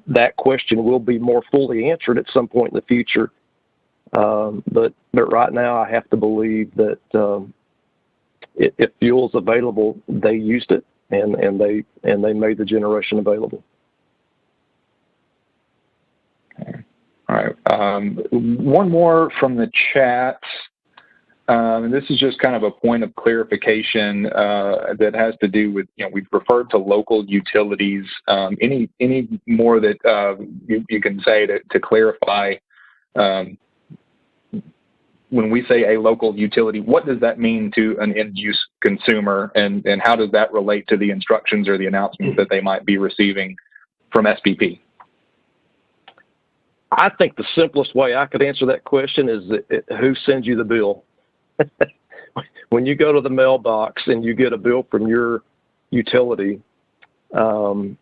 that question will be more fully answered at some point in the future. But right now, I have to believe that if fuel's available, they used it, and they made the generation available. Okay. All right. One more from the chat. And this is just kind of a point of clarification that has to do with, we've referred to local utilities. Any more that you can say to clarify when we say a local utility, what does that mean to an end-use consumer, and how does that relate to the instructions or the announcements that they might be receiving from SPP? I think the simplest way I could answer that question is who sends you the bill? When you go to the mailbox and you get a bill from your utility, whoever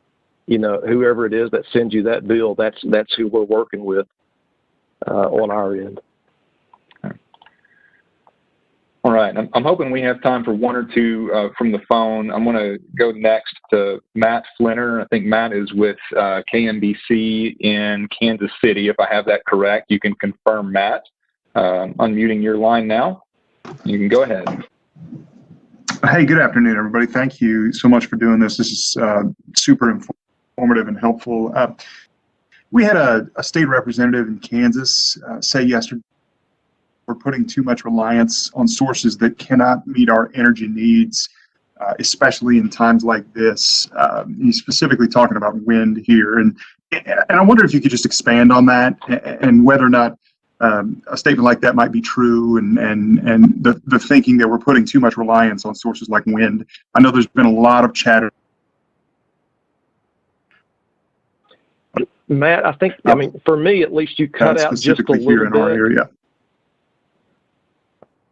it is that sends you that bill, that's who we're working with on our end. All right, I'm hoping we have time for one or two from the phone. I'm going to go next to Matt Flinner. I think Matt is with KMBC in Kansas City, if I have that correct. You can confirm, Matt. Unmuting your line now. You can go ahead. Hey, good afternoon, everybody. Thank you so much for doing this. This is super informative and helpful. We had a state representative in Kansas say yesterday we're putting too much reliance on sources that cannot meet our energy needs, especially in times like this. He's specifically talking about wind here. And I wonder if you could just expand on that and whether or not a statement like that might be true, and the thinking that we're putting too much reliance on sources like wind. I know there's been a lot of chatter. Matt, I think, I mean, for me at least, you cut out just a little here in bit. Our area.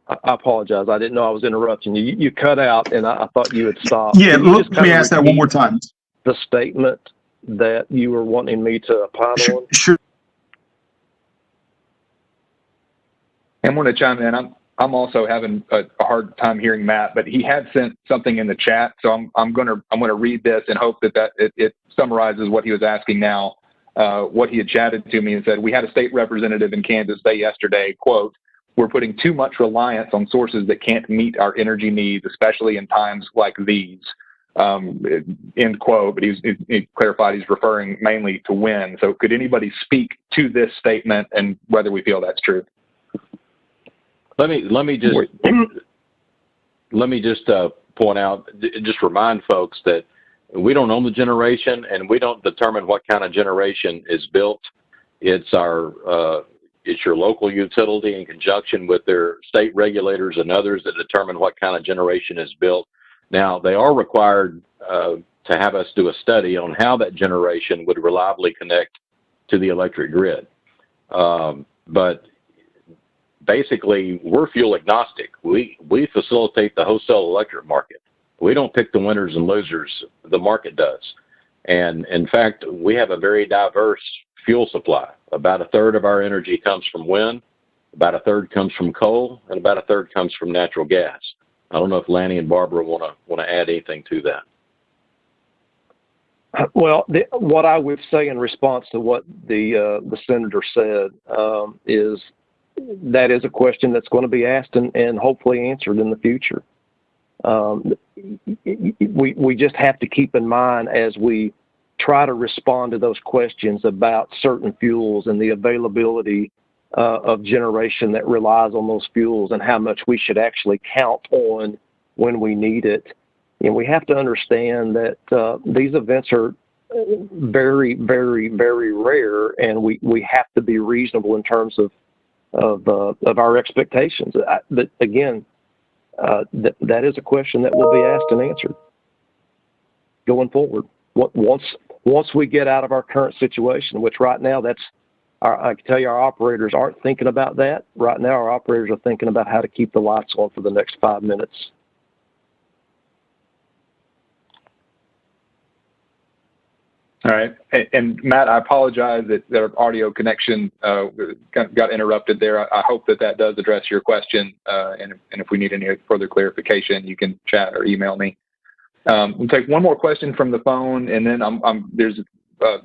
I apologize. I didn't know I was interrupting you. You cut out, and I thought you had stopped. Yeah, let me ask that one more time. The statement that you were wanting me to opine on? Sure. I'm going to chime in. I'm also having a hard time hearing Matt, but he had sent something in the chat, so I'm going to read this and hope that it summarizes what he was asking now. What he had chatted to me and said, we had a state representative in Kansas say yesterday, quote, "We're putting too much reliance on sources that can't meet our energy needs, especially in times like these." End quote. But he clarified he's referring mainly to wind. So could anybody speak to this statement and whether we feel that's true? Let me just point out, just remind folks that we don't own the generation, and we don't determine what kind of generation is built. It's it's your local utility in conjunction with their state regulators and others that determine what kind of generation is built. Now, they are required to have us do a study on how that generation would reliably connect to the electric grid. But basically, we're fuel agnostic. We facilitate the wholesale electric market. We don't pick the winners and losers. The market does. And in fact, we have a very diverse fuel supply. About a third of our energy comes from wind, about a third comes from coal, and about a third comes from natural gas. I don't know if Lanny and Barbara want to add anything to that. Well, what I would say in response to what the senator said is that is a question that's going to be asked and hopefully answered in the future. We just have to keep in mind as we try to respond to those questions about certain fuels and the availability of generation that relies on those fuels and how much we should actually count on when we need it. And we have to understand that these events are very, very, very rare, and we have to be reasonable in terms of our expectations. But again, that is a question that will be asked and answered going forward. Once we get out of our current situation, which right now I can tell you our operators aren't thinking about that. Right now our operators are thinking about how to keep the lights on for the next 5 minutes. All right. And Matt, I apologize that our audio connection got interrupted there. I hope that does address your question. And if we need any further clarification, you can chat or email me. We'll take one more question from the phone, and then there's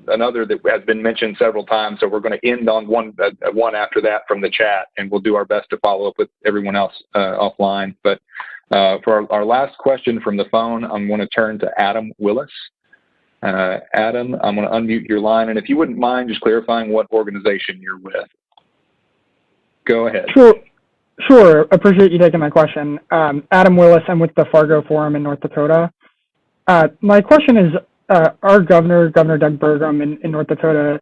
another that has been mentioned several times. So we're going to end on one after that from the chat, and we'll do our best to follow up with everyone else offline. But for our last question from the phone, I'm going to turn to Adam Willis. Adam, I'm going to unmute your line, and if you wouldn't mind just clarifying what organization you're with. Go ahead. Sure. Appreciate you taking my question. Adam Willis, I'm with the Fargo Forum in North Dakota. My question is, our Governor Doug Burgum in North Dakota,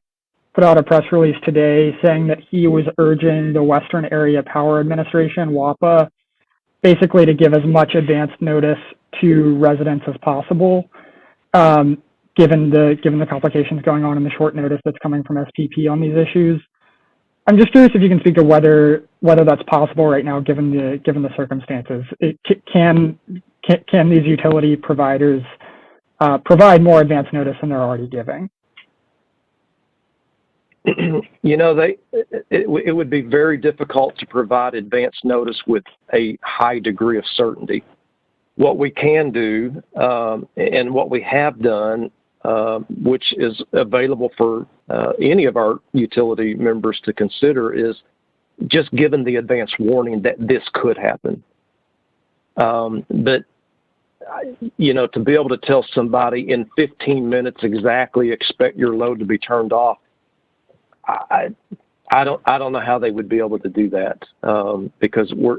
put out a press release today saying that he was urging the Western Area Power Administration, WAPA, basically to give as much advance notice to residents as possible, given the complications going on and the short notice that's coming from SPP on these issues. I'm just curious if you can speak to whether that's possible right now, given the circumstances. Can these utility providers provide more advance notice than they're already giving? You know, it would be very difficult to provide advance notice with a high degree of certainty. What we can do, and what we have done, which is available for any of our utility members to consider, is just given the advance warning that this could happen. But, you know, to be able to tell somebody in 15 minutes exactly expect your load to be turned off, I don't know how they would be able to do that, because we're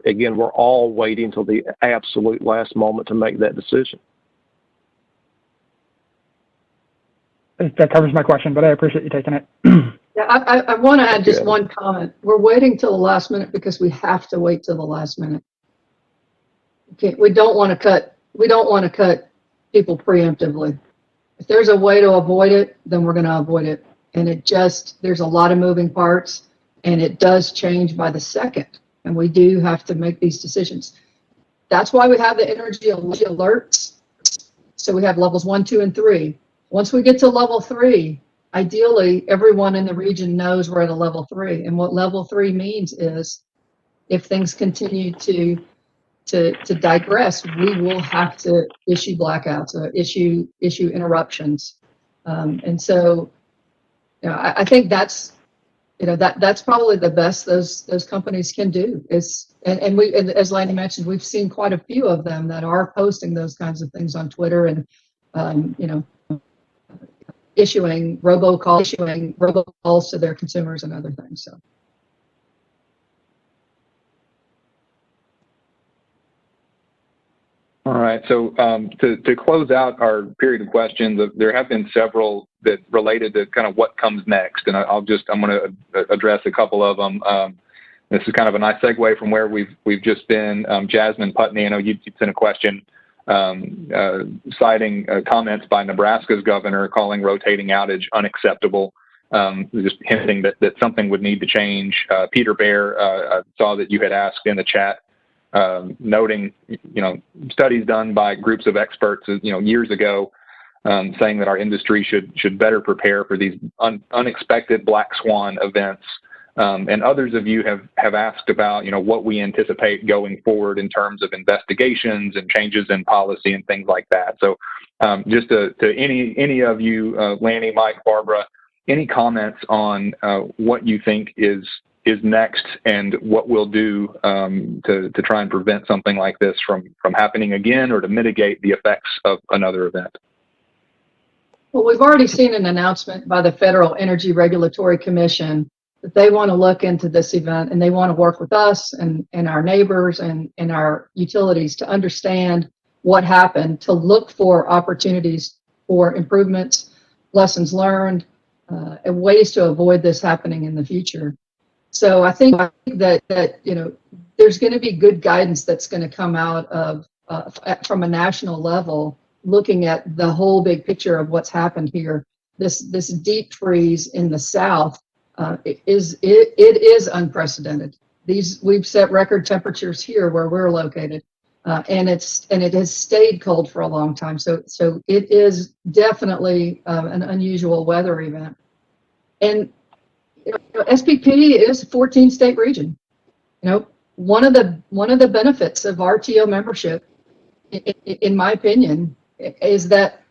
all waiting till the absolute last moment to make that decision. That covers my question, but I appreciate you taking it. Yeah, I want to add just one comment. We're waiting till the last minute because we have to wait till the last minute. Okay, we don't want to cut people preemptively. If there's a way to avoid it, then we're going to avoid it. And there's a lot of moving parts, and it does change by the second. And we do have to make these decisions. That's why we have the energy alerts. So we have levels 1, 2, and 3. Once we get to level 3, ideally, everyone in the region knows we're at a level 3. And what level 3 means is if things continue to digress, we will have to issue blackouts, issue interruptions. And so, you know, I think that's probably the best those companies can do is, and as Lanny mentioned, we've seen quite a few of them that are posting those kinds of things on Twitter and, you know, issuing robocalls to their consumers and other things. So. All right. So to close out our period of questions, there have been several that related to kind of what comes next, and I'm going to address a couple of them. This is kind of a nice segue from where we've just been. Jasmine Putney, I know you sent a question citing comments by Nebraska's governor calling rotating outage unacceptable, just hinting that something would need to change. Peter Bear, I saw that you had asked in the chat, noting, you know, studies done by groups of experts, you know, years ago, saying that our industry should better prepare for these unexpected black swan events. And others of you have asked about, you know, what we anticipate going forward in terms of investigations and changes in policy and things like that. So just to any of you, Lanny, Mike, Barbara, any comments on what you think is next and what we'll do to try and prevent something like this from happening again or to mitigate the effects of another event? Well, we've already seen an announcement by the Federal Energy Regulatory Commission that they want to look into this event and they want to work with us and our neighbors and our utilities to understand what happened, to look for opportunities for improvements, lessons learned, and ways to avoid this happening in the future. So I think that you know, there's going to be good guidance that's going to come out of from a national level, looking at the whole big picture of what's happened here. This deep freeze in the South, it is unprecedented. We've set record temperatures here where we're located, and it has stayed cold for a long time. So it is definitely an unusual weather event. And you know, SPP is a 14-state region. You know, one of the benefits of RTO membership, in my opinion, is that,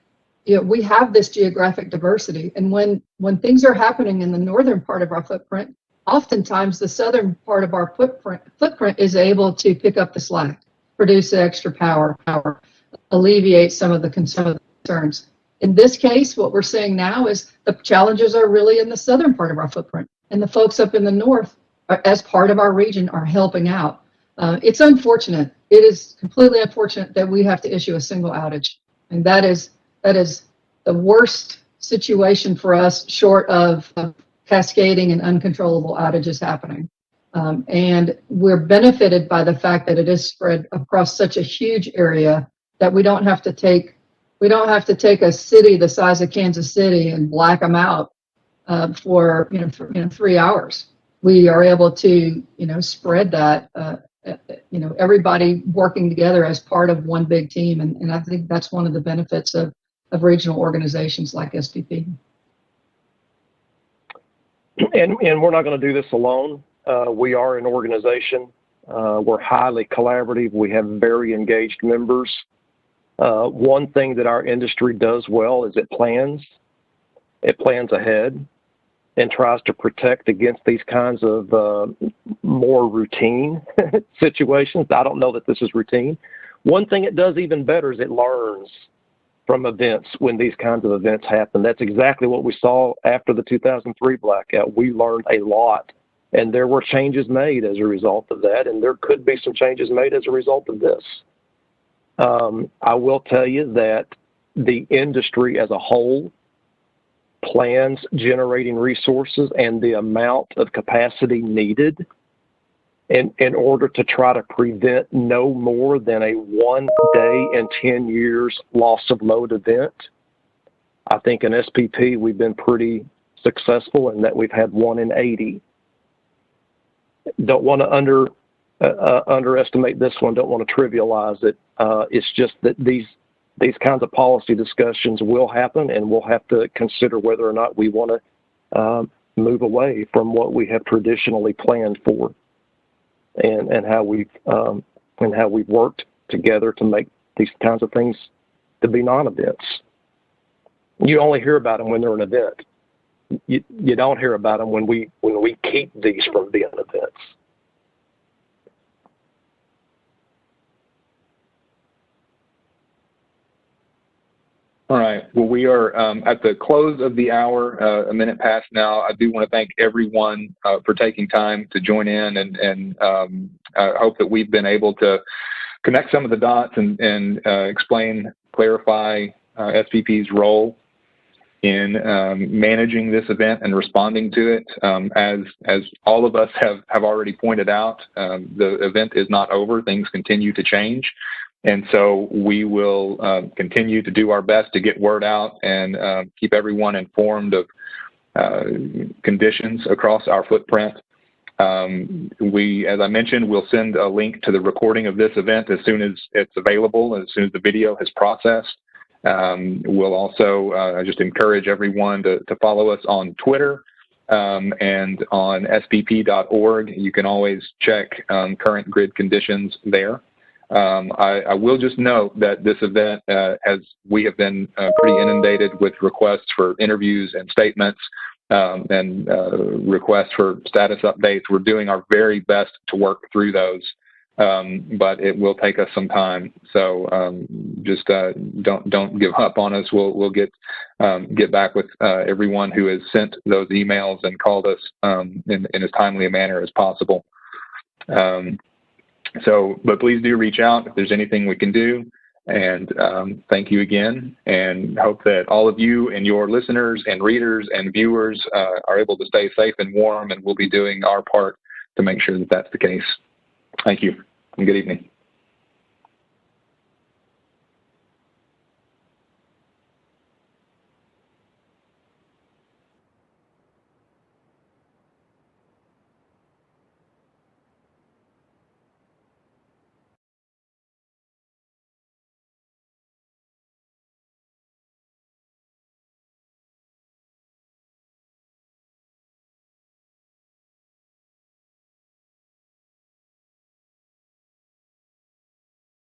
you know, we have this geographic diversity, and when things are happening in the northern part of our footprint, oftentimes the southern part of our footprint is able to pick up the slack, produce extra power, alleviate some of the concerns. In this case, what we're seeing now is the challenges are really in the southern part of our footprint, and the folks up in the north, as part of our region, are helping out. It's unfortunate. It is completely unfortunate that we have to issue a single outage, and that is the worst situation for us, short of cascading and uncontrollable outages happening. And we're benefited by the fact that it is spread across such a huge area that we don't have to take a city the size of Kansas City and black them out for 3 hours. We are able to spread that, everybody working together as part of one big team, and I think that's one of the benefits of regional organizations like SPP. and we're not going to do this alone. We are an organization. We're highly collaborative. We have very engaged members. One thing that our industry does well is it plans. It plans ahead and tries to protect against these kinds of more routine situations. I don't know that this is routine. One thing it does even better is it learns from events when these kinds of events happen. That's exactly what we saw after the 2003 blackout. We learned a lot, and there were changes made as a result of that, and there could be some changes made as a result of this. I will tell you that the industry as a whole plans generating resources and the amount of capacity needed in order to try to prevent no more than a 1 day in 10 years loss of load event. I think in SPP we've been pretty successful in that we've had 1 in 80. Don't want to underestimate this one. Don't want to trivialize it. It's just that these kinds of policy discussions will happen, and we'll have to consider whether or not we want to move away from what we have traditionally planned for, and how we've worked together to make these kinds of things to be non-events. You only hear about them when they're an event. You don't hear about them when we keep these from being events. All right. Well, we are at the close of the hour, a minute past now. I do want to thank everyone for taking time to join in, and I hope that we've been able to connect some of the dots and explain, clarify SPP's role in managing this event and responding to it. As all of us have already pointed out, the event is not over. Things continue to change. And so we will continue to do our best to get word out and keep everyone informed of conditions across our footprint. As I mentioned, we'll send a link to the recording of this event as soon as it's available, as soon as the video has processed. We'll also just encourage everyone to follow us on Twitter and on spp.org. You can always check current grid conditions there. I will just note that this event, we have been pretty inundated with requests for interviews and statements and requests for status updates. We're doing our very best to work through those, but it will take us some time. So just don't give up on us. We'll get back with everyone who has sent those emails and called us in as timely a manner as possible. But please do reach out if there's anything we can do. And thank you again, and hope that all of you and your listeners and readers and viewers are able to stay safe and warm, and we'll be doing our part to make sure that that's the case. Thank you, and good evening.